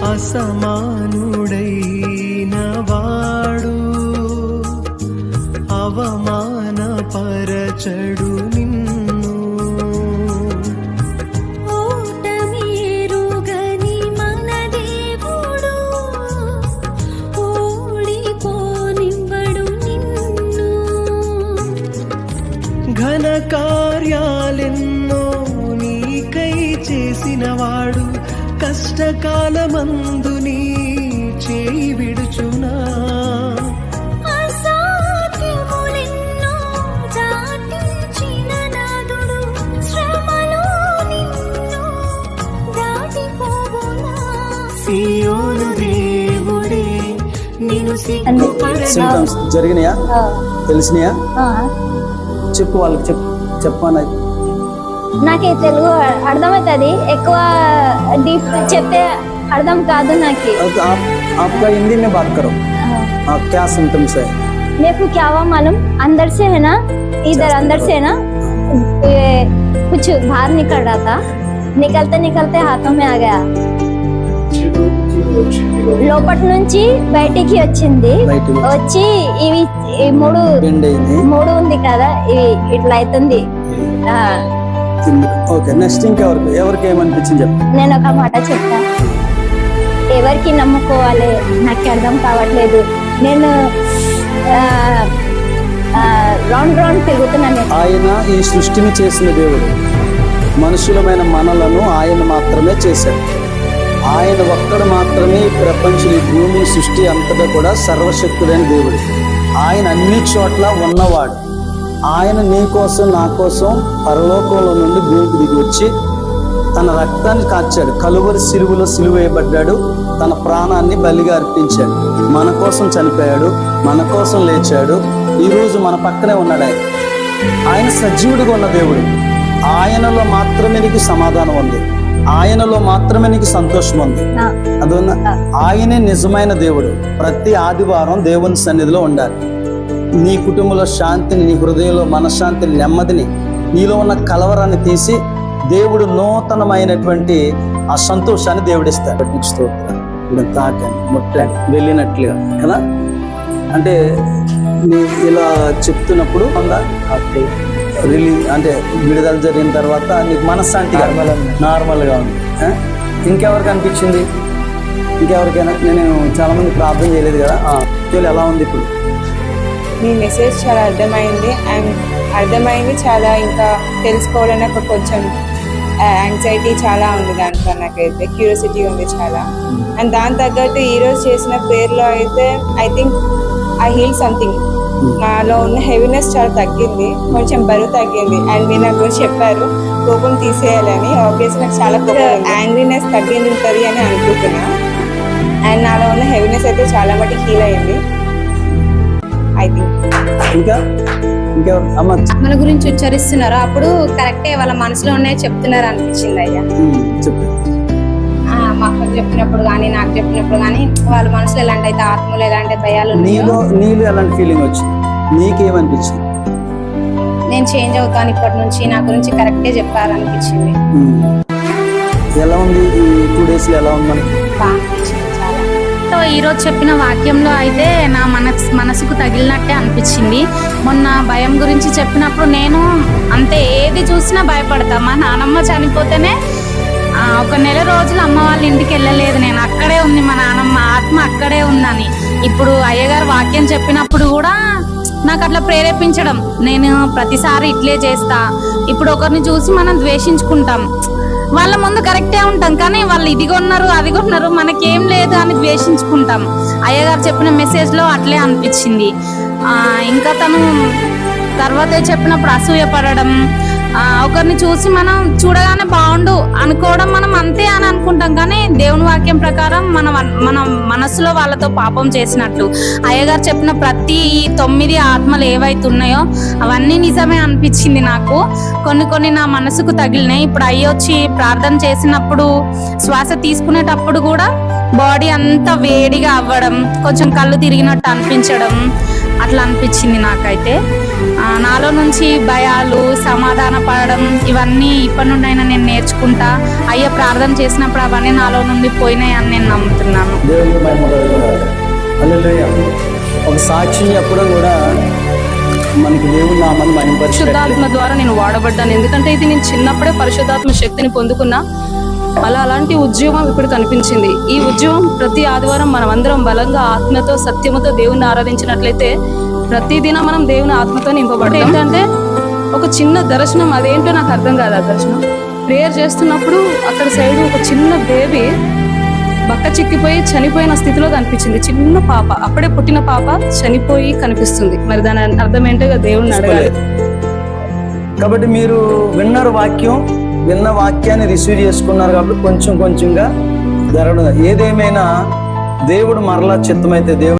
అసమానుడైన వాడు అవమానపరచడు నిన్ను. ఓటమిరుగని మన దేవుడు ఓడిపోనివ్వడు నిన్ను. ఘన కార్యాలెన్నో నీకై చేసినవాడు కష్టకాలమందు నీ చేయి విడుచునా. అసాధ్యములెన్నో దాటించిన నాదుడు శ్రమలో నిన్ను దాటిపోవునా. సియోను దేవుడే నిన్ను సిగ్గుపడనా. జరిగినాయా తెలిసినాయా చెప్పు వాళ్ళకి చెప్పాను. నాకు తెలుగు అర్థమవుతుంది, ఎక్కువ డీప్ చెప్తే అర్థం కాదు నాకు. आपका हिंदी में बात करो, क्या सिम्टम्स है? मेरे को क्या हुआ मालूम, अंदर से है ना, इधर अंदर से ना कुछ बाहर निकल रहा था, निकलते निकलते हाथों में आ गया. లోపటి నుంచి బయటికి వచ్చింది. వచ్చి ఇవి మూడు ఉంది కదా, ఇవి ఇట్లా అవుతుంది. ఓకే, నెక్స్ట్ ఎవరికి ఏమనిపించింది చెప్పు. నేను ఒక మాట చెప్తా, ఎవరికి నమ్ముకోవాలి నాకు అర్థం కావట్లేదు. నేను రౌండ్ తిరుగుతున్నాను. ఆయన ఈ సృష్టిని చేసిన దేవుడు, మనుషులమైన మనలను ఆయన మాత్రమే చేశాడు. ఆయన ఒక్కడు మాత్రమే ఈ ప్రపంచం, ఈ భూమి సృష్టి అంతటా కూడా సర్వశక్తుడైన దేవుడు. ఆయన అన్ని చోట్ల ఉన్నవాడు. ఆయన నీ కోసం నా కోసం పరలోకంలో నుండి భూమికి దిగి వచ్చి తన రక్తాన్ని కాచాడు. కలువరి సిలువలో సిలువేయబడ్డాడు. తన ప్రాణాన్ని బలిగా అర్పించాడు. మన కోసం చనిపోయాడు, మన కోసం లేచాడు. ఈరోజు మన పక్కనే ఉన్నాడు. ఆయన సజీవుడిగా ఉన్న దేవుడు. ఆయనలో మాత్రమే నీకు సమాధానం ఉంది, ఆయనలో మాత్రమే నీకు సంతోషం ఉంది. అదొన్న ఆయనే నిజమైన దేవుడు. ప్రతి ఆదివారం దేవుని సన్నిధిలో ఉండాలి. నీ కుటుంబంలో శాంతిని, నీ హృదయంలో మనశ్శాంతిని, నెమ్మదిని, నీలో ఉన్న కలవరాన్ని తీసి దేవుడు నూతనమైనటువంటి ఆ సంతోషాన్ని దేవుడిస్తాడు. ఇప్పుడు తాకండి, ముట్టండి, వెళ్ళినట్లుగా కదా. అంటే నీ ఇలా చెప్తున్నప్పుడు రిలీజ్ అంటే విడుదల జరిగిన తర్వాత నీకు మనశ్శాంతి నార్మల్గా ఉంది. ఇంకెవరికి అనిపించింది? ఇంకెవరికైనా? నేను చాలా మంది ప్రార్థన చేయలేదు కదా, ఎలా ఉంది ఇప్పుడు? మీ మెసేజ్ చాలా అర్థమైంది చాలా. ఇంకా తెలుసుకోవాలని ఒక కొంచెం యాంగ్జైటీ చాలా ఉంది దాంట్లో. నాకైతే క్యూరియాసిటీ ఉంది చాలా. అండ్ దాని తగ్గట్టు ఈరోజు చేసిన ప్రేయర్లో అయితే I think I heal something. నాలో ఉన్న హెవీనెస్ చాలా తగ్గింది, కొంచెం బరువు తగ్గింది. అండ్ మీరు నాకు చెప్పారు కోపం తీసేయాలని. ఆబ్వియస్లీ నాకు చాలా యాంగ్రీనెస్ తగ్గింది ఉంటుంది అని అనుకుంటున్నా. అండ్ నాలో ఉన్న హెవీనెస్ అయితే చాలా మటుకు హీల్ అయ్యింది. మన గురించి ఉచ్చరిస్తున్నారు, అప్పుడు కరెక్టే వాళ్ళ మనసులో ఉన్నాయి చెప్తున్నారు అనిపించింది అయ్యా. మా అక్కకు చెప్పినప్పుడు కానీ నాకు చెప్పినప్పుడు కానీ వాళ్ళ మనసులో ఎలాంటి అయితే ఆత్మలు ఎలాంటి భయాలు నీలో ఎలాంటి ఫీలింగ్ వచ్చింది? నీకేమనిపించింది? నేను చేంజ్ అవుతాను ఇప్పటి నుంచి, నా గురించి కరెక్టే చెప్పారు అనిపించింది. ఎలా ఉంది ఈ 2 days ఎలా ఉంది మనకి? సో ఈరోజు చెప్పిన వాక్యంలో అయితే నా మనసుకు తగిలినట్టే అనిపించింది. మొన్న భయం గురించి చెప్పినప్పుడు నేను అంతే ఏది చూసినా భయపడతా. మా నానమ్మ చనిపోతేనే 1 నెల రోజులు అమ్మ వాళ్ళ ఇంటికి వెళ్ళలేదు. నేను అక్కడే ఉంది, మా నానమ్మ ఆత్మ అక్కడే ఉందని. ఇప్పుడు అయ్యగారు వాక్యం చెప్పినప్పుడు కూడా నాకు అట్లా ప్రేరేపించడం, నేను ప్రతిసారి ఇట్లే చేస్తా. ఇప్పుడు ఒకరిని చూసి మనం ద్వేషించుకుంటాం, వాళ్ళ ముందు కరెక్టే ఉంటాం కానీ వాళ్ళు ఇది కొన్నారు అది కొన్నారు మనకేం లేదు అని ద్వేషించుకుంటాం. అయ్యగారు చెప్పిన మెసేజ్లో అట్లే అనిపించింది. ఇంకా తను తర్వాత చెప్పినప్పుడు అసూయ పడడం, ఒకరిని చూసి మనం చూడగానే బాగుండు అనుకోవడం, మనం అంతే అని అనుకుంటాం కానీ దేవుని వాక్యం ప్రకారం మన మనసులో వాళ్ళతో పాపం చేసినట్టు. అయ్యగారు చెప్పిన ప్రతి 9 ఆత్మలు ఏవైతే ఉన్నాయో అవన్నీ నిజమే అనిపించింది నాకు. కొన్ని నా మనసుకు తగిలినాయి. ఇప్పుడు అయ్యొచ్చి ప్రార్థన చేసినప్పుడు శ్వాస తీసుకునేటప్పుడు కూడా బాడీ అంతా వేడిగా అవ్వడం, కొంచెం కళ్ళు తిరిగినట్టు అనిపించడం అట్లా అనిపించింది నాకైతే. నాలో నుంచి భయాలు, సమాధాన పడడం ఇవన్నీ ఇప్పటి నుండి అయినా నేను నేర్చుకుంటా. అయ్యా ప్రార్థన చేసినప్పుడు అవన్నీ నాలో నుండి పోయినాయి అని నేను నమ్ముతున్నాను. దేవునికి మహిమ కలుగుగాక. హల్లెలూయా. ఒక సాక్షి చెప్పడం కూడా మనకి దేవుని నామాన్ని మహిమపరిచినట్లే. పరిశుద్ధాత్మ ద్వారా నేను వాడబడ్డాను. ఎందుకంటే ఇది నేను చిన్నప్పుడే పరిశుద్ధాత్మ శక్తిని పొందుకున్నా. అలాంటి ఉద్యోగం ఇప్పుడు కనిపించింది. ఈ ఉద్యోగం ప్రతి ఆదివారం మనం అందరం బలంగా ఆత్మతో సత్యముతో దేవుని ఆరాధించినట్లయితే ప్రతిదినం మనం దేవుని ఆత్మతో నింపబడతాం. ఏంటంటే ఒక చిన్న దర్శనం, అదేంటో నాకు అర్థం కాదు. ఆ దర్శనం ప్రేయర్ చేస్తున్నప్పుడు అక్కడ సైడ్ ఒక చిన్న బేబీ బక్క చిక్కిపోయి చనిపోయిన స్థితిలో కనిపించింది. చిన్న పాప, అప్పుడే పుట్టిన పాప చనిపోయి కనిపిస్తుంది. మరి దాని అర్థం ఏంటో దేవుడిని అడగాలి. కాబట్టి మీరు విన్న వాక్యాన్ని రిసీవ్ చేసుకున్నారు కాబట్టి కొంచెంగా జరగడం. ఏదేమైనా దేవుడు మరలా చిత్తమైతే దేవుడు